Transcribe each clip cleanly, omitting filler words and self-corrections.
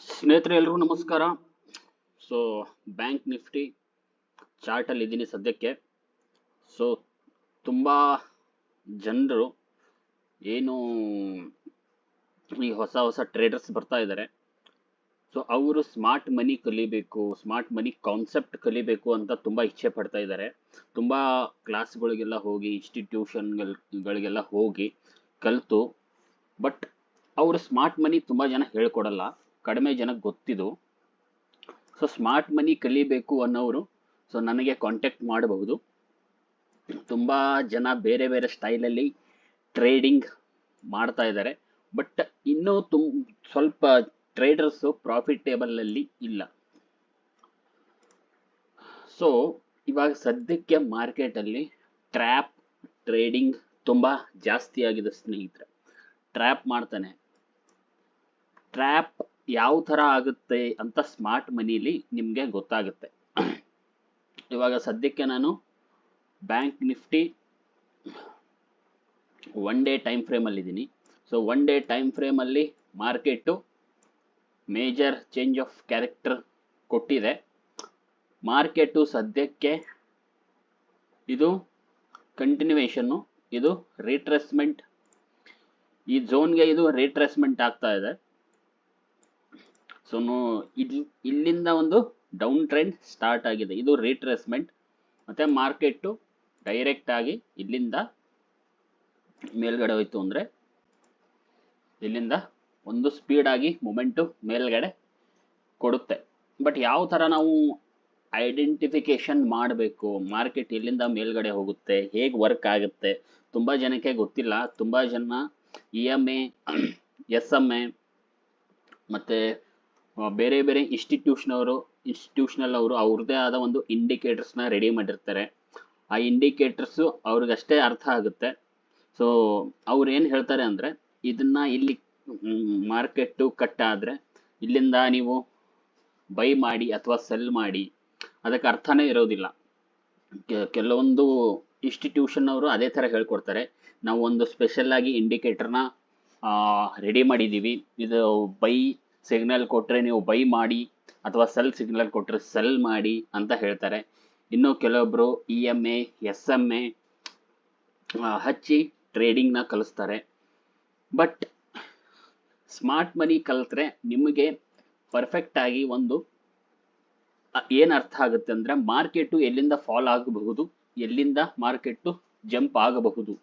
ಸ್ನೇಹಿತರೆ ಎಲ್ರಿಗೂ ನಮಸ್ಕಾರ. ಸೊ ಬ್ಯಾಂಕ್ ನಿಫ್ಟಿ ಚಾರ್ಟಲ್ಲಿ ಇದ್ದೀನಿ ಸದ್ಯಕ್ಕೆ. ಸೊ ತುಂಬ ಜನರು ಏನು ಈ ಹೊಸ ಹೊಸ ಟ್ರೇಡರ್ಸ್ ಬರ್ತಾ ಇದ್ದಾರೆ. ಸೊ ಅವರು ಸ್ಮಾರ್ಟ್ ಮನಿ ಕಲಿಬೇಕು, ಸ್ಮಾರ್ಟ್ ಮನಿ ಕಾನ್ಸೆಪ್ಟ್ ಕಲಿಬೇಕು ಅಂತ ತುಂಬ ಇಚ್ಛೆ ಪಡ್ತಾ ಇದ್ದಾರೆ. ತುಂಬ ಕ್ಲಾಸ್ಗಳಿಗೆಲ್ಲ ಹೋಗಿ ಇನ್ಸ್ಟಿಟ್ಯೂಷನ್ಗಳಿಗೆಲ್ಲ ಹೋಗಿ ಕಲಿತು, ಬಟ್ ಅವರು ಸ್ಮಾರ್ಟ್ ಮನಿ ತುಂಬ ಜನ ಹೇಳ್ಕೊಡಲ್ಲ, ಕಡಿಮೆ ಜನಕ್ಕೆ ಗೊತ್ತಿದ್ದು. ಸೊ ಸ್ಮಾರ್ಟ್ ಮನಿ ಕಲಿಬೇಕು ಅನ್ನೋರು ಸೊ ನನಗೆ ಕಾಂಟ್ಯಾಕ್ಟ್ ಮಾಡಬಹುದು. ತುಂಬ ಜನ ಬೇರೆ ಬೇರೆ ಸ್ಟೈಲಲ್ಲಿ ಟ್ರೇಡಿಂಗ್ ಮಾಡ್ತಾ ಇದ್ದಾರೆ, ಬಟ್ ಇನ್ನೂ ಸ್ವಲ್ಪ ಟ್ರೇಡರ್ಸು ಪ್ರಾಫಿಟೇಬಲಲ್ಲಿ ಇಲ್ಲ. ಸೊ ಇವಾಗ ಸದ್ಯಕ್ಕೆ ಮಾರ್ಕೆಟಲ್ಲಿ ಟ್ರ್ಯಾಪ್ ಟ್ರೇಡಿಂಗ್ ತುಂಬ ಜಾಸ್ತಿ ಆಗಿದೆ ಸ್ನೇಹಿತರೆ. ಟ್ರ್ಯಾಪ್ ಮಾಡ್ತಾನೆ. ಟ್ರ್ಯಾಪ್ ಯಾವ ಥರ ಆಗುತ್ತೆ ಅಂತ ಸ್ಮಾರ್ಟ್ ಮನಿಲಿ ನಿಮಗೆ ಗೊತ್ತಾಗುತ್ತೆ. ಇವಾಗ ಸದ್ಯಕ್ಕೆ ನಾನು bank Nifty one day time ಫ್ರೇಮಲ್ಲಿ ಇದ್ದೀನಿ. ಸೊ ಒನ್ ಡೇ ಟೈಮ್ ಫ್ರೇಮಲ್ಲಿ market major change of character ಕೊಟ್ಟಿದೆ. ಮಾರ್ಕೆಟು ಸದ್ಯಕ್ಕೆ ಇದು ಕಂಟಿನ್ಯೂವೇಷನ್ನು, ಇದು ರಿಟ್ರೇಸ್ಮೆಂಟ್, ಈ ಝೋನ್ಗೆ ಇದು ರಿಟ್ರೇಸ್ಮೆಂಟ್ ಆಗ್ತಾ ಇದೆ. ಸೊ ಇಲ್ಲಿಂದ ಒಂದು ಡೌನ್ ಟ್ರೆಂಡ್ ಸ್ಟಾರ್ಟ್ ಆಗಿದೆ, ಇದು ರಿಟ್ರೇಸ್ಮೆಂಟ್. ಮತ್ತೆ ಮಾರ್ಕೆಟು ಡೈರೆಕ್ಟ್ ಆಗಿ ಇಲ್ಲಿಂದ ಮೇಲ್ಗಡೆ ಹೋಯ್ತು ಅಂದರೆ ಇಲ್ಲಿಂದ ಒಂದು ಸ್ಪೀಡ್ ಆಗಿ ಮೊಮೆಂಟು ಮೇಲ್ಗಡೆ ಕೊಡುತ್ತೆ. ಬಟ್ ಯಾವ ಥರ ನಾವು ಐಡೆಂಟಿಫಿಕೇಶನ್ ಮಾಡಬೇಕು, ಮಾರ್ಕೆಟ್ ಎಲ್ಲಿಂದ ಮೇಲ್ಗಡೆ ಹೋಗುತ್ತೆ, ಹೇಗೆ ವರ್ಕ್ ಆಗುತ್ತೆ, ತುಂಬ ಜನಕ್ಕೆ ಗೊತ್ತಿಲ್ಲ. ತುಂಬ ಜನ EMA SMA ಮತ್ತು ಬೇರೆ ಬೇರೆ ಇನ್ಸ್ಟಿಟ್ಯೂಷನಲ್ ಅವರು ಅವ್ರದ್ದೇ ಆದ ಒಂದು ಇಂಡಿಕೇಟರ್ಸ್ನ ರೆಡಿ ಮಾಡಿರ್ತಾರೆ. ಆ ಇಂಡಿಕೇಟರ್ಸು ಅವ್ರಿಗಷ್ಟೇ ಅರ್ಥ ಆಗುತ್ತೆ. ಸೊ ಅವ್ರು ಏನು ಹೇಳ್ತಾರೆ ಅಂದರೆ, ಇದನ್ನ ಇಲ್ಲಿ ಮಾರ್ಕೆಟು ಕಟ್ ಆದರೆ ಇಲ್ಲಿಂದ ನೀವು ಬೈ ಮಾಡಿ ಅಥವಾ ಸೆಲ್ ಮಾಡಿ, ಅದಕ್ಕೆ ಅರ್ಥನೇ ಇರೋದಿಲ್ಲ. ಕೆಲವೊಂದು ಇನ್ಸ್ಟಿಟ್ಯೂಷನ್ ಅವರು ಅದೇ ಥರ ಹೇಳ್ಕೊಡ್ತಾರೆ. ನಾವು ಒಂದು ಸ್ಪೆಷಲ್ ಆಗಿ ಇಂಡಿಕೇಟರ್ನ ರೆಡಿ ಮಾಡಿದ್ದೀವಿ, ಇದು ಬೈ ಸಿಗ್ನಲ್ ಕೊಟ್ಟರೆ ನೀವು ಬೈ ಮಾಡಿ ಅಥವಾ ಸೆಲ್ ಸಿಗ್ನಲ್ ಕೊಟ್ಟರೆ ಸೆಲ್ ಮಾಡಿ ಅಂತ ಹೇಳ್ತಾರೆ. ಇನ್ನು ಕೆಲವೊಬ್ಬರು EMA SMA ಹಚ್ಚಿ ಟ್ರೇಡಿಂಗ್ನ ಕಲಿಸ್ತಾರೆ. ಬಟ್ ಸ್ಮಾರ್ಟ್ ಮನಿ ಕಲಿತ್ರೆ ನಿಮಗೆ ಪರ್ಫೆಕ್ಟ್ ಆಗಿ ಒಂದು ಏನು ಅರ್ಥ ಆಗುತ್ತೆ ಅಂದರೆ, ಮಾರ್ಕೆಟು ಎಲ್ಲಿಂದ ಫಾಲ್ ಆಗಬಹುದು, ಎಲ್ಲಿಂದ ಮಾರ್ಕೆಟು ಜಂಪ್ ಆಗಬಹುದು.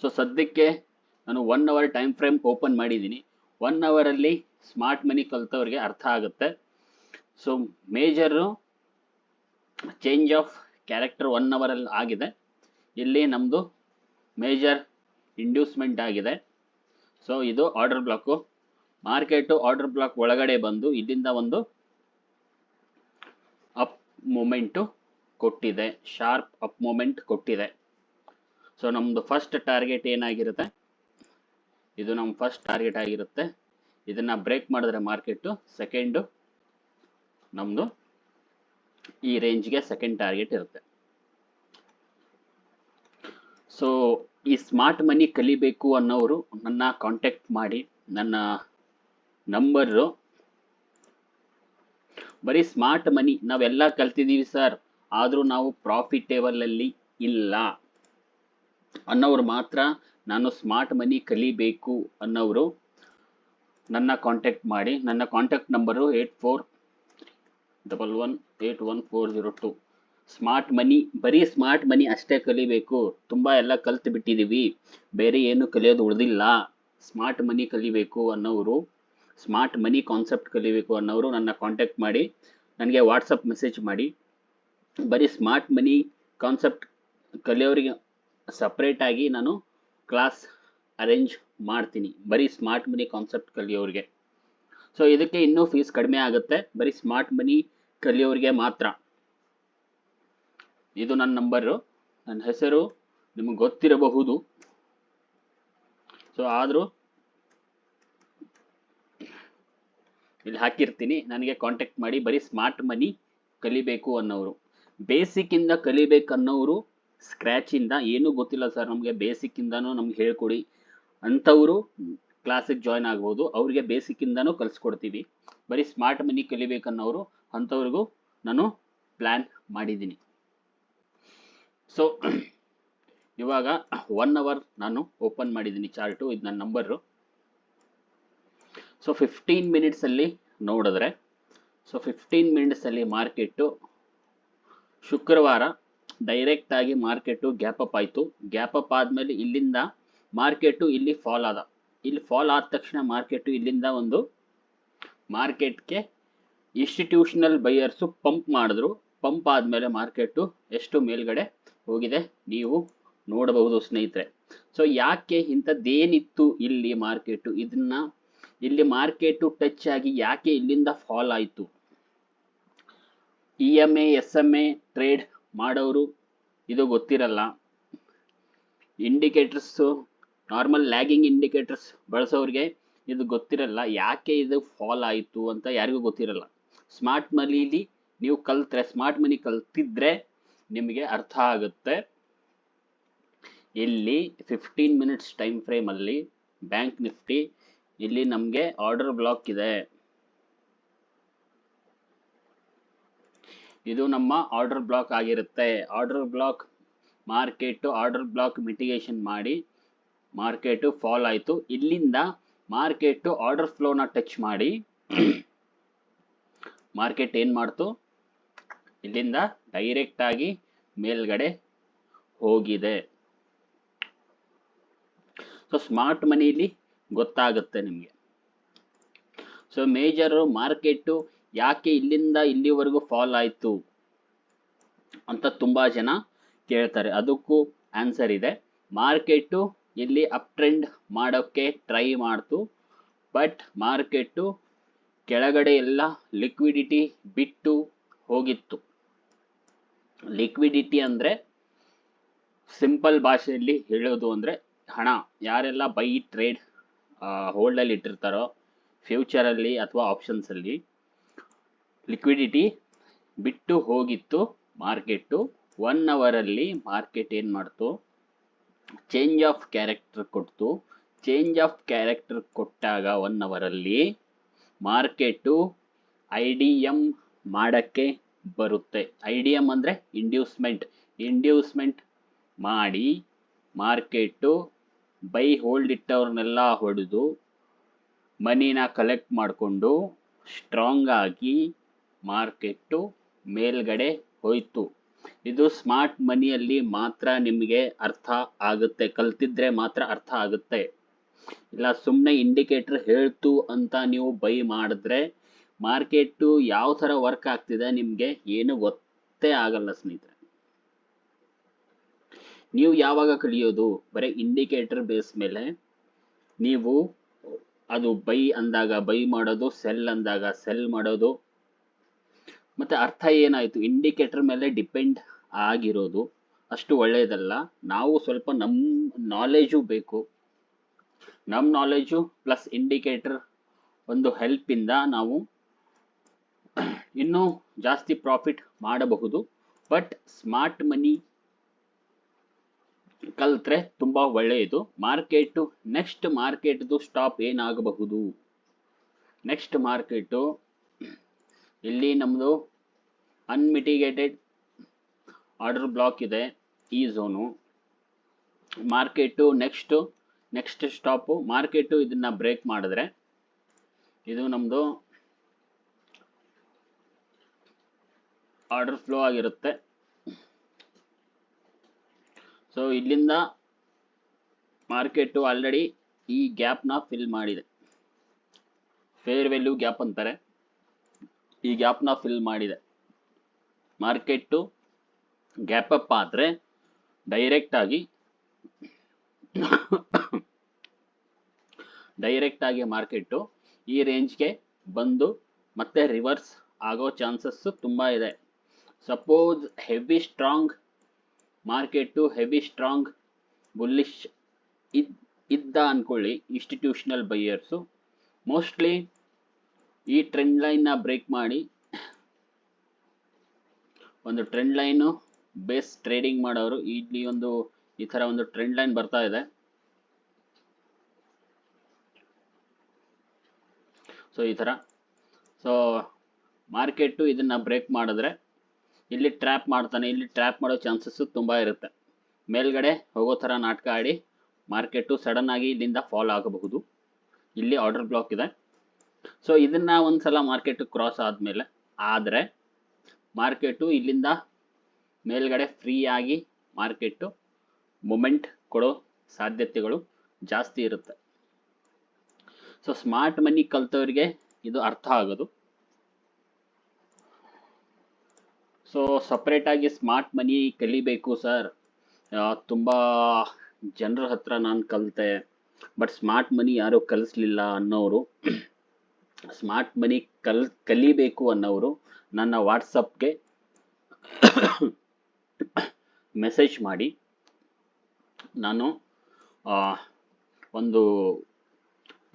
ಸೊ ಸದ್ಯಕ್ಕೆ ನಾನು 1 ಅವರ್ ಟೈಮ್ ಫ್ರೇಮ್ ಓಪನ್ ಮಾಡಿದ್ದೀನಿ. 1 ಅವರಲ್ಲಿ ಸ್ಮಾರ್ಟ್ ಮನಿ ಕಲಿತವ್ರಿಗೆ ಅರ್ಥ ಆಗುತ್ತೆ. So major change of character 1 ಅವರಲ್ಲಿ ಆಗಿದೆ. ಇಲ್ಲಿ ನಮ್ಮದು ಮೇಜರ್ ಇಂಡ್ಯೂಸ್ಮೆಂಟ್ ಆಗಿದೆ. ಸೊ ಇದು order block. Market order block ಒಳಗಡೆ ಬಂದು ಇಲ್ಲಿಂದ ಒಂದು ಅಪ್ ಮೂಮೆಂಟು ಕೊಟ್ಟಿದೆ, ಶಾರ್ಪ್ ಅಪ್ ಮೂಮೆಂಟ್ ಕೊಟ್ಟಿದೆ. ಸೊ ನಮ್ಮದು ಫಸ್ಟ್ ಟಾರ್ಗೆಟ್ ಏನಾಗಿರುತ್ತೆ, ಇದು ನಮ್ಮ ಫಸ್ಟ್ ಟಾರ್ಗೆಟ್ ಆಗಿರುತ್ತೆ. ಇದನ್ನು ಬ್ರೇಕ್ ಮಾಡಿದ್ರೆ ಮಾರ್ಕೆಟು ಸೆಕೆಂಡು ನಮ್ಮದು ಈ ರೇಂಜ್ಗೆ ಸೆಕೆಂಡ್ ಟಾರ್ಗೆಟ್ ಇರುತ್ತೆ. ಸೊ ಈ ಸ್ಮಾರ್ಟ್ ಮನಿ ಕಲಿಬೇಕು ಅನ್ನೋರು ನನ್ನ ಕಾಂಟ್ಯಾಕ್ಟ್ ಮಾಡಿ. ನನ್ನ ನಂಬರು, ಬರೀ ಸ್ಮಾರ್ಟ್ ಮನಿ ನಾವೆಲ್ಲ ಕಲ್ತಿದ್ದೀವಿ ಸರ್, ಆದರೂ ನಾವು ಪ್ರಾಫಿಟೇಬಲಲ್ಲಿ ಇಲ್ಲ ಅನ್ನೋರು ಮಾತ್ರ ನಾನು ಸ್ಮಾರ್ಟ್ ಮನಿ ಕಲಿಬೇಕು ಅನ್ನೋರು ನನ್ನ ಕಾಂಟ್ಯಾಕ್ಟ್ ಮಾಡಿ. ನನ್ನ ಕಾಂಟ್ಯಾಕ್ಟ್ ನಂಬರು 8411811402. ಸ್ಮಾರ್ಟ್ ಮನಿ, ಬರೀ ಸ್ಮಾರ್ಟ್ ಮನಿ ಅಷ್ಟೇ ಕಲಿಬೇಕು, ತುಂಬ ಎಲ್ಲ ಕಲ್ತು ಬಿಟ್ಟಿದ್ದೀವಿ, ಬೇರೆ ಏನು ಕಲಿಯೋದು ಉಳಿದಿಲ್ಲ, ಸ್ಮಾರ್ಟ್ ಮನಿ ಕಲಿಬೇಕು ಅನ್ನೋರು, ಸ್ಮಾರ್ಟ್ ಮನಿ ಕಾನ್ಸೆಪ್ಟ್ ಕಲಿಬೇಕು ಅನ್ನೋರು ನನ್ನ ಕಾಂಟ್ಯಾಕ್ಟ್ ಮಾಡಿ, ನನಗೆ ವಾಟ್ಸಪ್ ಮೆಸೇಜ್ ಮಾಡಿ. ಬರೀ ಸ್ಮಾರ್ಟ್ ಮನಿ ಕಾನ್ಸೆಪ್ಟ್ ಕಲಿಯೋರಿಗೆ ಸಪ್ರೇಟಾಗಿ ನಾನು ಕ್ಲಾಸ್ ಅರೇಂಜ್ ಮಾಡ್ತೀನಿ, ಬರೀ ಸ್ಮಾರ್ಟ್ ಮನಿ ಕಾನ್ಸೆಪ್ಟ್ ಕಲಿಯೋರಿಗೆ. ಸೊ ಇದಕ್ಕೆ ಇನ್ನೂ ಫೀಸ್ ಕಡಿಮೆ ಆಗುತ್ತೆ, ಬರೀ ಸ್ಮಾರ್ಟ್ ಮನಿ ಕಲಿಯೋರಿಗೆ ಮಾತ್ರ. ಇದು ನನ್ನ ನಂಬರು, ನನ್ನ ಹೆಸರು ನಿಮಗೆ ಗೊತ್ತಿರಬಹುದು. ಸೊ ಆದರೂ ಇಲ್ಲಿ ಹಾಕಿರ್ತೀನಿ, ನನಗೆ ಕಾಂಟ್ಯಾಕ್ಟ್ ಮಾಡಿ. ಬರೀ ಸ್ಮಾರ್ಟ್ ಮನಿ ಕಲಿಬೇಕು ಅನ್ನೋರು, ಬೇಸಿಕ್ಕಿಂದ ಕಲಿಬೇಕನ್ನೋರು, ಸ್ಕ್ರ್ಯಾಚಿಂದ ಏನೂ ಗೊತ್ತಿಲ್ಲ ಸರ್ ನಮಗೆ, ಬೇಸಿಕ್ಕಿಂದನೂ ನಮ್ಗೆ ಹೇಳ್ಕೊಡಿ ಅಂಥವರು ಕ್ಲಾಸಿಗೆ ಜಾಯ್ನ್ ಆಗ್ಬೋದು. ಅವ್ರಿಗೆ ಬೇಸಿಕ್ಕಿಂದನೂ ಕಲಿಸ್ಕೊಡ್ತೀವಿ. ಬರೀ ಸ್ಮಾರ್ಟ್ ಮನಿ ಕಲಿಬೇಕನ್ನೋರು ಅಂಥವ್ರಿಗೂ ನಾನು ಪ್ಲ್ಯಾನ್ ಮಾಡಿದ್ದೀನಿ. ಸೊ ಇವಾಗ 1 ಅವರ್ ನಾನು ಓಪನ್ ಮಾಡಿದ್ದೀನಿ ಚಾರ್ಟು, ಇದು ನನ್ನ ನಂಬರು. ಸೊ 15 ಮಿನಿಟ್ಸಲ್ಲಿ ನೋಡಿದ್ರೆ, ಸೊ 15 ಮಿನಿಟ್ಸಲ್ಲಿ ಮಾರ್ಕೆಟು ಶುಕ್ರವಾರ ಡೈರೆಕ್ಟಾಗಿ ಮಾರ್ಕೆಟು ಗ್ಯಾಪ್ ಅಪ್ ಆಯಿತು. ಗ್ಯಾಪ್ ಅಪ್ ಆದಮೇಲೆ ಇಲ್ಲಿಂದ ಮಾರ್ಕೆಟು ಇಲ್ಲಿ ಫಾಲ್ ಆದ. ಇಲ್ಲಿ ಫಾಲ್ ಆದ ತಕ್ಷಣ ಮಾರ್ಕೆಟು ಇಲ್ಲಿಂದ ಒಂದು ಮಾರ್ಕೆಟ್ಗೆ ಇನ್ಸ್ಟಿಟ್ಯೂಷನಲ್ ಬೈಯರ್ಸು ಪಂಪ್ ಮಾಡಿದ್ರು. ಪಂಪ್ ಆದಮೇಲೆ ಮಾರ್ಕೆಟು ಎಷ್ಟು ಮೇಲ್ಗಡೆ ಹೋಗಿದೆ ನೀವು ನೋಡಬಹುದು ಸ್ನೇಹಿತರೆ. ಸೊ ಯಾಕೆ ಇಂಥದ್ದೇನಿತ್ತು ಇಲ್ಲಿ ಮಾರ್ಕೆಟು, ಇದನ್ನ ಇಲ್ಲಿ ಮಾರ್ಕೆಟು ಟಚ್ ಆಗಿ ಯಾಕೆ ಇಲ್ಲಿಂದ ಫಾಲ್ ಆಯಿತು? EMA SMA ಟ್ರೇಡ್ ಮಾಡೋರು ಇದು ಗೊತ್ತಿರಲ್ಲ. ಇಂಡಿಕೇಟರ್ಸು ನಾರ್ಮಲ್ ಲ್ಯಾಗಿಂಗ್ ಇಂಡಿಕೇಟರ್ಸ್ ಬಳಸೋರಿಗೆ ಇದು ಗೊತ್ತಿರಲ್ಲ, ಯಾಕೆ ಇದು ಫಾಲ್ ಆಯಿತು ಅಂತ ಯಾರಿಗೂ ಗೊತ್ತಿರಲ್ಲ. ಸ್ಮಾರ್ಟ್ ಮನಿಲಿ ನೀವು ಕಲ್ತ್ರೆ, ಸ್ಮಾರ್ಟ್ ಮನಿ ಕಲ್ತಿದ್ರೆ ನಿಮಗೆ ಅರ್ಥ ಆಗುತ್ತೆ. ಇಲ್ಲಿ 15 ಮಿನಿಟ್ಸ್ ಟೈಮ್ ಫ್ರೇಮಲ್ಲಿ ಬ್ಯಾಂಕ್ ನಿಫ್ಟಿ ಇಲ್ಲಿ ನಮಗೆ ಆರ್ಡರ್ ಬ್ಲಾಕ್ ಇದೆ. ಇದು ನಮ್ಮ ಆರ್ಡರ್ ಬ್ಲಾಕ್ ಆಗಿರುತ್ತೆ. Order block market order block mitigation ಮಾಡಿ ಮಾರ್ಕೆಟು ಫಾಲ್ ಆಯಿತು. ಇಲ್ಲಿಂದ ಮಾರ್ಕೆಟು ಆರ್ಡರ್ ಫ್ಲೋನ ಟಚ್ ಮಾಡಿ ಮಾರ್ಕೆಟ್ ಏನು ಮಾಡ್ತು, ಇಲ್ಲಿಂದ ಡೈರೆಕ್ಟಾಗಿ ಮೇಲ್ಗಡೆ ಹೋಗಿದೆ. ಸೊ ಸ್ಮಾರ್ಟ್ ಮನಿಲಿ ಗೊತ್ತಾಗುತ್ತೆ ನಿಮಗೆ. ಸೊ ಮೇಜರು ಮಾರ್ಕೆಟು ಯಾಕೆ ಇಲ್ಲಿಂದ ಇಲ್ಲಿವರೆಗೂ ಫಾಲ್ ಆಯಿತು ಅಂತ ತುಂಬ ಜನ ಕೇಳ್ತಾರೆ. ಅದಕ್ಕೂ ಆನ್ಸರ್ ಇದೆ. ಮಾರ್ಕೆಟು ಇಲ್ಲಿ ಅಪ್ ಟ್ರೆಂಡ್ ಮಾಡೋಕ್ಕೆ ಟ್ರೈ ಮಾಡ್ತು, ಬಟ್ ಮಾರ್ಕೆಟು ಕೆಳಗಡೆ ಎಲ್ಲ ಲಿಕ್ವಿಡಿಟಿ ಬಿಟ್ಟು ಹೋಗಿತ್ತು. ಲಿಕ್ವಿಡಿಟಿ ಅಂದರೆ ಸಿಂಪಲ್ ಭಾಷೆಯಲ್ಲಿ ಹೇಳೋದು ಅಂದರೆ ಹಣ. ಯಾರೆಲ್ಲ ಬೈ ಟ್ರೇಡ್ ಹೋಲ್ಡಲ್ಲಿ ಇಟ್ಟಿರ್ತಾರೋ ಫ್ಯೂಚರಲ್ಲಿ ಅಥವಾ ಆಪ್ಷನ್ಸಲ್ಲಿ, ಲಿಕ್ವಿಡಿಟಿ ಬಿಟ್ಟು ಹೋಗಿತ್ತು ಮಾರ್ಕೆಟು. 1 ಅವರಲ್ಲಿ ಮಾರ್ಕೆಟ್ ಏನು ಮಾಡ್ತು, ಚೇಂಜ್ ಆಫ್ ಕ್ಯಾರೆಕ್ಟರ್ ಕೊಡ್ತು. ಚೇಂಜ್ ಆಫ್ ಕ್ಯಾರೆಕ್ಟರ್ ಕೊಟ್ಟಾಗ 1 ಅವರಲ್ಲಿ ಮಾರ್ಕೆಟು IDM ಮಾಡೋಕ್ಕೆ ಬರುತ್ತೆ. IDM ಅಂದರೆ ಇಂಡ್ಯೂಸ್ಮೆಂಟ್ ಮಾಡಿ ಮಾರ್ಕೆಟು ಬೈ ಹೋಲ್ಡ್ ಇಟ್ಟವ್ರನ್ನೆಲ್ಲ ಹೊಡೆದು ಮನಿನ ಕಲೆಕ್ಟ್ ಮಾಡಿಕೊಂಡು ಸ್ಟ್ರಾಂಗ್ ಆಗಿ ಮಾರ್ಕೆಟು ಮೇಲ್ಗಡೆ ಹೋಯ್ತು. ಇದು ಸ್ಮಾರ್ಟ್ ಮನಿಯಲ್ಲಿ ಮಾತ್ರ ನಿಮಗೆ ಅರ್ಥ ಆಗುತ್ತೆ, ಕಲ್ತಿದ್ರೆ ಮಾತ್ರ ಅರ್ಥ ಆಗುತ್ತೆ. ಇಲ್ಲ ಸುಮ್ಮನೆ ಇಂಡಿಕೇಟರ್ ಹೇಳ್ತು ಅಂತ ನೀವು ಬೈ ಮಾಡಿದ್ರೆ ಮಾರ್ಕೆಟು ಯಾವ ಥರ ವರ್ಕ್ ಆಗ್ತಿದೆ ನಿಮಗೆ ಏನು ಗೊತ್ತೇ ಆಗಲ್ಲ ಸ್ನೇಹಿತರೆ. ನೀವು ಯಾವಾಗ ಕಲಿಯೋದು? ಬರೀ ಇಂಡಿಕೇಟರ್ ಬೇಸ್ ಮೇಲೆ ನೀವು ಅದು ಬೈ ಅಂದಾಗ ಬೈ ಮಾಡೋದು, ಸೆಲ್ ಅಂದಾಗ ಸೆಲ್ ಮಾಡೋದು. ಮತ್ತೆ ಅರ್ಥ ಏನಾಯಿತು? ಇಂಡಿಕೇಟರ್ ಮೇಲೆ ಡಿಪೆಂಡ್ ಆಗಿರೋದು ಅಷ್ಟು ಒಳ್ಳೆಯದಲ್ಲ. ನಾವು ಸ್ವಲ್ಪ ನಮ್ಮ ನಾಲೆಜು ಬೇಕು. ನಮ್ಮ ನಾಲೆಜು ಪ್ಲಸ್ ಇಂಡಿಕೇಟರ್ ಒಂದು ಹೆಲ್ಪಿಂದ ನಾವು ಇನ್ನೂ ಜಾಸ್ತಿ ಪ್ರಾಫಿಟ್ ಮಾಡಬಹುದು. ಬಟ್ ಸ್ಮಾರ್ಟ್ ಮನಿ ಕಲ್ತ್ರೆ ತುಂಬ ಒಳ್ಳೆಯದು. ಮಾರ್ಕೆಟು ನೆಕ್ಸ್ಟ್ ಮಾರ್ಕೆಟ್ದು ಸ್ಟಾಪ್ ಏನಾಗಬಹುದು? ನೆಕ್ಸ್ಟ್ ಮಾರ್ಕೆಟು ಇಲ್ಲಿ ನಮ್ಮದು ಅನ್ಮಿಟಿಗೇಟೆಡ್ ಆರ್ಡರ್ ಬ್ಲಾಕ್ ಇದೆ, ಈ zone. Market next stop market ಇದನ್ನ ಬ್ರೇಕ್ ಮಾಡಿದ್ರೆ ಇದು ನಮ್ಮದು ಆರ್ಡರ್ ಫ್ಲೋ ಆಗಿರುತ್ತೆ. ಸೊ ಇಲ್ಲಿಂದ ಮಾರ್ಕೆಟು ಆಲ್ರೆಡಿ ಈ ಗ್ಯಾಪ್ನ ಫಿಲ್ ಮಾಡಿದೆ. ಫೇರ್ ವ್ಯಾಲ್ಯೂ ಗ್ಯಾಪ್ ಅಂತಾರೆ. ಈ ಗ್ಯಾಪ್ನ ಫಿಲ್ ಮಾಡಿದೆ. ಮಾರ್ಕೆಟು ಗ್ಯಾಪ್ ಅಪ್ ಆದರೆ ಡೈರೆಕ್ಟಾಗಿ ಮಾರ್ಕೆಟು ಈ ರೇಂಜ್ಗೆ ಬಂದು ಮತ್ತೆ ರಿವರ್ಸ್ ಆಗೋ ಚಾನ್ಸಸ್ ತುಂಬ ಇದೆ. Suppose heavy strong market heavy strong bullish ಇದ್ದ ಅಂದ್ಕೊಳ್ಳಿ ಇನ್ಸ್ಟಿಟ್ಯೂಷನಲ್ ಬೈಯರ್ಸು, ಮೋಸ್ಟ್ಲಿ ಈ ಟ್ರೆಂಡ್ ಲೈನ್ನ ಬ್ರೇಕ್ ಮಾಡಿ ಒಂದು ಟ್ರೆಂಡ್ ಲೈನು ಬೇಸ್ ಟ್ರೇಡಿಂಗ್ ಮಾಡೋರು ಇಲ್ಲಿ ಈ ಥರ ಒಂದು ಟ್ರೆಂಡ್ ಲೈನ್ ಬರ್ತಾ ಇದೆ. ಸೊ ಈ ಥರ. ಸೊ ಮಾರ್ಕೆಟು ಇದನ್ನು ಬ್ರೇಕ್ ಮಾಡಿದ್ರೆ ಇಲ್ಲಿ ಟ್ರ್ಯಾಪ್ ಮಾಡ್ತಾನೆ, ಇಲ್ಲಿ ಟ್ರ್ಯಾಪ್ ಮಾಡೋ ಚಾನ್ಸಸ್ಸು ತುಂಬ ಇರುತ್ತೆ. ಮೇಲ್ಗಡೆ ಹೋಗೋ ಥರ ನಾಟಕ ಆಡಿ ಮಾರ್ಕೆಟು ಸಡನ್ನಾಗಿ ಇಲ್ಲಿಂದ ಫಾಲ್ ಆಗಬಹುದು. ಇಲ್ಲಿ ಆರ್ಡರ್ ಬ್ಲಾಕ್ ಇದೆ. ಸೊ ಇದನ್ನು ಒಂದು ಸಲ ಮಾರ್ಕೆಟು ಕ್ರಾಸ್ ಆದಮೇಲೆ ಆದರೆ ಮಾರ್ಕೆಟು ಇಲ್ಲಿಂದ ಮೇಲ್ಗಡೆ ಫ್ರೀ ಆಗಿ ಮಾರ್ಕೆಟು ಮೊಮೆಂಟ್ ಕೊಡೋ ಸಾಧ್ಯತೆಗಳು ಜಾಸ್ತಿ ಇರುತ್ತೆ. ಸೊ ಸ್ಮಾರ್ಟ್ ಮನಿ ಕಲ್ತವರಿಗೆ ಇದು ಅರ್ಥ ಆಗೋದು. ಸೊ ಸಪ್ರೇಟಾಗಿ ಸ್ಮಾರ್ಟ್ ಮನಿ ಕಲಿಬೇಕು ಸರ್, ತುಂಬ ಜನರ ಹತ್ರ ನಾನು ಕಲಿತೆ ಬಟ್ ಸ್ಮಾರ್ಟ್ ಮನಿ ಯಾರೂ ಕಲಿಸ್ಲಿಲ್ಲ ಅನ್ನೋರು, ಸ್ಮಾರ್ಟ್ ಮನಿ ಕಲಿಬೇಕು ಅನ್ನೋರು ನನ್ನ ವಾಟ್ಸಪ್ಗೆ ಮೆಸೇಜ್ ಮಾಡಿ. ನಾನು ಒಂದು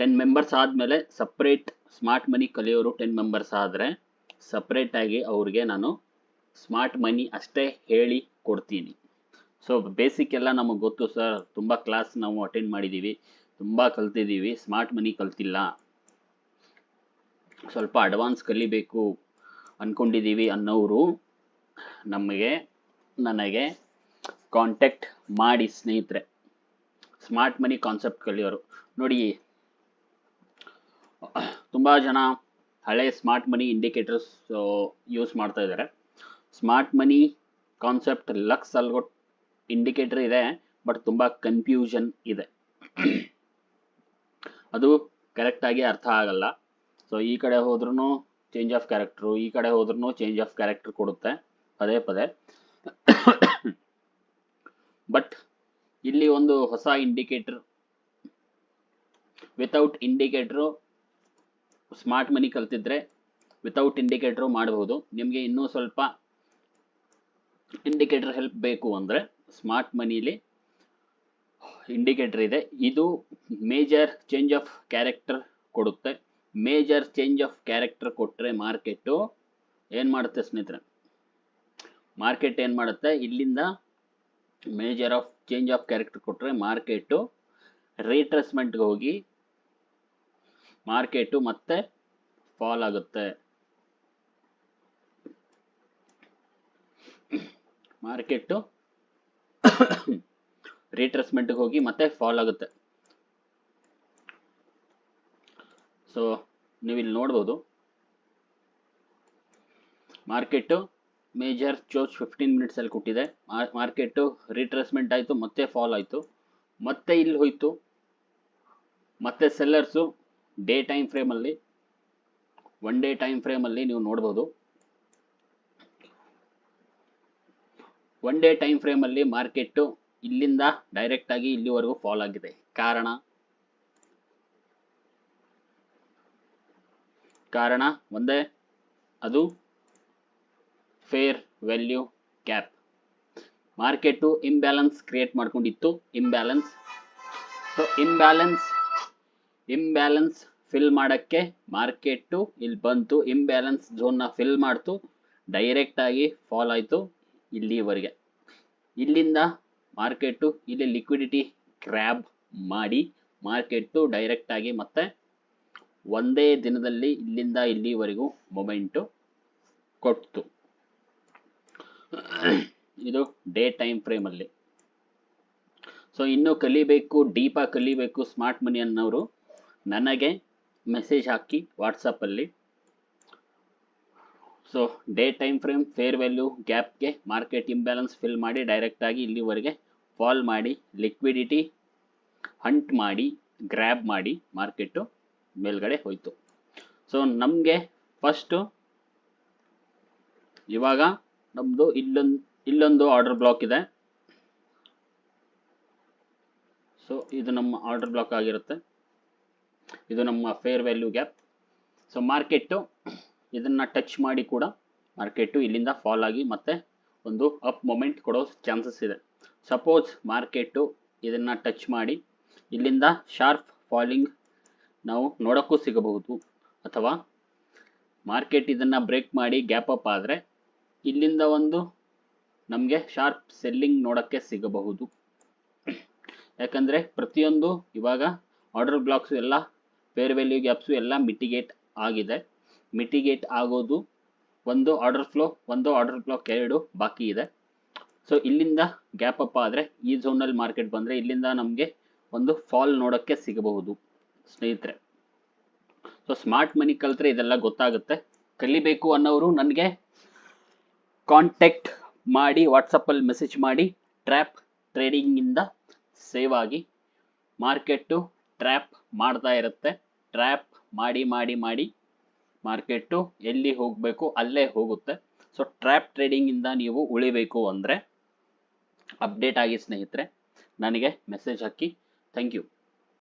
10 ಮೆಂಬರ್ಸ್ ಆದಮೇಲೆ ಸಪ್ರೇಟ್ ಸ್ಮಾರ್ಟ್ ಮನಿ ಕಲಿಯೋರು 10 ಮೆಂಬರ್ಸ್ ಆದರೆ ಸಪ್ರೇಟಾಗಿ ಅವ್ರಿಗೆ ನಾನು ಸ್ಮಾರ್ಟ್ ಮನಿ ಅಷ್ಟೇ ಹೇಳಿ ಕೊಡ್ತೀನಿ. ಸೊ ಬೇಸಿಕ್ ಎಲ್ಲ ನಮಗೆ ಗೊತ್ತು ಸರ್, ತುಂಬ ಕ್ಲಾಸ್ ನಾವು ಅಟೆಂಡ್ ಮಾಡಿದ್ದೀವಿ, ತುಂಬ ಕಲ್ತಿದ್ದೀವಿ, ಸ್ಮಾರ್ಟ್ ಮನಿ ಕಲ್ತಿಲ್ಲ, ಸ್ವಲ್ಪ ಅಡ್ವಾನ್ಸ್ ಕಲಿಬೇಕು ಅಂದ್ಕೊಂಡಿದ್ದೀವಿ ಅನ್ನೋರು ನನಗೆ ಕಾಂಟ್ಯಾಕ್ಟ್ ಮಾಡಿ ಸ್ನೇಹಿತರೆ. ಸ್ಮಾರ್ಟ್ ಮನಿ ಕಾನ್ಸೆಪ್ಟ್ ಕಲಿಯೋರು ನೋಡಿ, ತುಂಬ ಜನ ಹಳೆ ಸ್ಮಾರ್ಟ್ ಮನಿ ಇಂಡಿಕೇಟರ್ಸ್ ಯೂಸ್ ಮಾಡ್ತಾ ಇದ್ದಾರೆ. Smart money concept LuxAlgo indicator ಇದೆ, ಬಟ್ ತುಂಬ ಕನ್ಫ್ಯೂಷನ್ ಇದೆ, ಅದು ಕರೆಕ್ಟಾಗಿ ಅರ್ಥ ಆಗಲ್ಲ. ಸೊ ಈ ಕಡೆ ಹೋದ್ರೂ ಚೇಂಜ್ ಆಫ್ ಕ್ಯಾರೆಕ್ಟ್ರು, ಈ ಕಡೆ ಹೋದ್ರೂ ಚೇಂಜ್ ಆಫ್ ಕ್ಯಾರೆಕ್ಟರ್ ಕೊಡುತ್ತೆ ಪದೇ ಪದೇ. ಬಟ್ ಇಲ್ಲಿ ಒಂದು ಹೊಸ indicator, without indicator smart money ಕಲ್ತಿದ್ರೆ ವಿತೌಟ್ ಇಂಡಿಕೇಟರು ಮಾಡಬಹುದು. ನಿಮಗೆ ಇನ್ನೂ ಸ್ವಲ್ಪ ಇಂಡಿಕೇಟರ್ ಹೆಲ್ಪ್ ಬೇಕು ಅಂದರೆ ಸ್ಮಾರ್ಟ್ ಮನಿಲಿ ಇಂಡಿಕೇಟರ್ ಇದೆ. ಇದು ಮೇಜರ್ ಚೇಂಜ್ ಆಫ್ ಕ್ಯಾರೆಕ್ಟರ್ ಕೊಡುತ್ತೆ. ಮೇಜರ್ ಚೇಂಜ್ ಆಫ್ ಕ್ಯಾರೆಕ್ಟರ್ ಕೊಟ್ಟರೆ ಮಾರ್ಕೆಟು ಏನು ಮಾಡುತ್ತೆ ಸ್ನೇಹಿತರೆ, ಮಾರ್ಕೆಟ್ ಏನು ಮಾಡುತ್ತೆ, ಇಲ್ಲಿಂದ major of change of character ಕೊಟ್ಟರೆ ಮಾರ್ಕೆಟು ರೀಟ್ರೇಸ್ಮೆಂಟ್ಗೆ ಹೋಗಿ ಮಾರ್ಕೆಟು ಮತ್ತೆ ಫಾಲ್ ಆಗುತ್ತೆ. ಮಾರ್ಕೆಟು ರೀಟ್ರೇಸ್ಮೆಂಟ್ಗೆ ಹೋಗಿ ಮತ್ತೆ ಫಾಲ್ ಆಗುತ್ತೆ. ಸೊ ನೀವು ಇಲ್ಲಿ ನೋಡ್ಬೋದು, ಮಾರ್ಕೆಟು ಮೇಜರ್ ಚೋಚ್ 15 ಮಿನಿಟ್ಸಲ್ಲಿ ಕೊಟ್ಟಿದೆ. ಮಾರ್ಕೆಟು ರೀಟ್ರೇಸ್ಮೆಂಟ್ ಆಯಿತು, ಮತ್ತೆ ಫಾಲ್ ಆಯಿತು, ಮತ್ತೆ ಇಲ್ಲಿ ಹೋಯಿತು, ಮತ್ತೆ ಸೆಲ್ಲರ್ಸು ಡೇ ಟೈಮ್ ಫ್ರೇಮಲ್ಲಿ, 1 ಡೇ ಟೈಮ್ ಫ್ರೇಮಲ್ಲಿ ನೀವು ನೋಡ್ಬೋದು. 1 ಡೇ ಟೈಮ್ ಫ್ರೇಮಲ್ಲಿ ಮಾರ್ಕೆಟು ಇಲ್ಲಿಂದ ಡೈರೆಕ್ಟಾಗಿ ಇಲ್ಲಿವರೆಗೂ ಫಾಲ್ ಆಗಿದೆ. ಕಾರಣ ಒಂದೇ, ಅದು fair value gap. Market imbalance create ಮಾಡ್ಕೊಂಡಿತ್ತು, ಇಂಬ್ಯಾಲೆನ್ಸ್. ಸೊ ಇಂಬ್ಯಾಲೆನ್ಸ್ ಫಿಲ್ ಮಾಡೋಕ್ಕೆ ಮಾರ್ಕೆಟು ಇಲ್ಲಿ ಬಂತು, ಇಂಬ್ಯಾಲೆನ್ಸ್ ಝೋನ್ನ ಫಿಲ್ ಮಾಡ್ತು, ಡೈರೆಕ್ಟಾಗಿ ಫಾಲ್ ಆಯಿತು ಇಲ್ಲಿವರೆಗೆ. ಇಲ್ಲಿಂದ ಮಾರ್ಕೆಟು ಇಲ್ಲಿ ಲಿಕ್ವಿಡಿಟಿ ಗ್ರ್ಯಾಬ್ ಮಾಡಿ ಮಾರ್ಕೆಟು ಡೈರೆಕ್ಟಾಗಿ ಮತ್ತೆ ಒಂದೇ ದಿನದಲ್ಲಿ ಇಲ್ಲಿಂದ ಇಲ್ಲಿವರೆಗೂ ಮೊಮೆಂಟು ಕೊಡ್ತು. ಇದು ಡೇ ಟೈಮ್ ಫ್ರೇಮಲ್ಲಿ. ಸೊ ಇನ್ನೂ ಕಲಿಬೇಕು, ಡೀಪಾಗಿ ಕಲಿಬೇಕು ಸ್ಮಾರ್ಟ್ ಮನಿ ಅನ್ನೋರು ನನಗೆ ಮೆಸೇಜ್ ಹಾಕಿ ವಾಟ್ಸಪ್ಪಲ್ಲಿ. So day time frame fair value ಗ್ಯಾಪ್ಗೆ ಮಾರ್ಕೆಟ್ ಇಂಬ್ಯಾಲೆನ್ಸ್ ಫಿಲ್ ಮಾಡಿ ಡೈರೆಕ್ಟಾಗಿ ಇಲ್ಲಿವರೆಗೆ ಫಾಲ್ ಮಾಡಿ ಲಿಕ್ವಿಡಿಟಿ ಹಂಟ್ ಮಾಡಿ ಗ್ರ್ಯಾಬ್ ಮಾಡಿ ಮಾರ್ಕೆಟು ಮೇಲ್ಗಡೆ ಹೋಯಿತು. ಸೊ ನಮಗೆ ಫಸ್ಟು ಇವಾಗ ನಮ್ಮದು ಇಲ್ಲೊಂದು ಆರ್ಡರ್ ಬ್ಲಾಕ್ ಇದೆ. ಸೊ ಇದು ನಮ್ಮ ಆರ್ಡರ್ ಬ್ಲಾಕ್ ಆಗಿರುತ್ತೆ, ಇದು ನಮ್ಮ fair value gap. So market ಇದನ್ನು ಟಚ್ ಮಾಡಿ ಕೂಡ ಮಾರ್ಕೆಟು ಇಲ್ಲಿಂದ ಫಾಲ್ ಆಗಿ ಮತ್ತೆ ಒಂದು ಅಪ್ ಮೊಮೆಂಟ್ ಕೊಡೋ ಚಾನ್ಸಸ್ ಇದೆ. ಸಪೋಸ್ ಮಾರ್ಕೆಟು ಇದನ್ನು ಟಚ್ ಮಾಡಿ ಇಲ್ಲಿಂದ ಶಾರ್ಪ್ ಫಾಲಿಂಗ್ ನಾವು ನೋಡೋಕ್ಕೂ ಸಿಗಬಹುದು, ಅಥವಾ ಮಾರ್ಕೆಟ್ ಇದನ್ನು ಬ್ರೇಕ್ ಮಾಡಿ ಗ್ಯಾಪ್ ಅಪ್ ಆದರೆ ಇಲ್ಲಿಂದ ಒಂದು ನಮಗೆ ಶಾರ್ಪ್ ಸೆಲ್ಲಿಂಗ್ ನೋಡೋಕ್ಕೆ ಸಿಗಬಹುದು. ಯಾಕಂದರೆ ಪ್ರತಿಯೊಂದು ಇವಾಗ ಆರ್ಡರ್ ಬ್ಲಾಕ್ಸು ಎಲ್ಲ ಫೇರ್ ವ್ಯಾಲ್ಯೂ ಗ್ಯಾಪ್ಸು ಎಲ್ಲ ಮಿಟಿಗೇಟ್ ಆಗಿದೆ. ಮಿಟಿಗೇಟ್ ಆಗೋದು ಒಂದು ಆರ್ಡರ್ ಫ್ಲೋ 2 ಬಾಕಿ ಇದೆ. ಸೊ ಇಲ್ಲಿಂದ ಗ್ಯಾಪ್ ಅಪ್ ಆದರೆ ಈ ಝೋನಲ್ಲಿ ಮಾರ್ಕೆಟ್ ಬಂದರೆ ಇಲ್ಲಿಂದ ನಮಗೆ ಒಂದು ಫಾಲ್ ನೋಡೋಕ್ಕೆ ಸಿಗಬಹುದು ಸ್ನೇಹಿತರೆ. ಸೊ ಸ್ಮಾರ್ಟ್ ಮನಿ ಕಲ್ತ್ರೆ ಇದೆಲ್ಲ ಗೊತ್ತಾಗುತ್ತೆ. ಕಲಿಬೇಕು ಅನ್ನೋರು ನನಗೆ ಕಾಂಟ್ಯಾಕ್ಟ್ ಮಾಡಿ, ವಾಟ್ಸಪ್ಪಲ್ಲಿ ಮೆಸೇಜ್ ಮಾಡಿ. ಟ್ರ್ಯಾಪ್ ಟ್ರೇಡಿಂಗಿಂದ ಸೇವ್ ಆಗಿ. ಮಾರ್ಕೆಟು ಟ್ರ್ಯಾಪ್ ಮಾಡ್ತಾ ಇರುತ್ತೆ. ಟ್ರ್ಯಾಪ್ ಮಾಡಿ ಮಾಡಿ ಮಾಡಿ ಮಾರ್ಕೆಟು ಎಲ್ಲಿ ಹೋಗಬೇಕು ಅಲ್ಲೇ ಹೋಗುತ್ತೆ. ಸೊ ಟ್ರ್ಯಾಪ್ ಟ್ರೇಡಿಂಗಿಂದ ನೀವು ಉಳಿಬೇಕು ಅಂದರೆ ಅಪ್ಡೇಟ್ ಆಗಿ ಸ್ನೇಹಿತರೆ, ನನಗೆ ಮೆಸೇಜ್ ಹಾಕಿ. Thank you.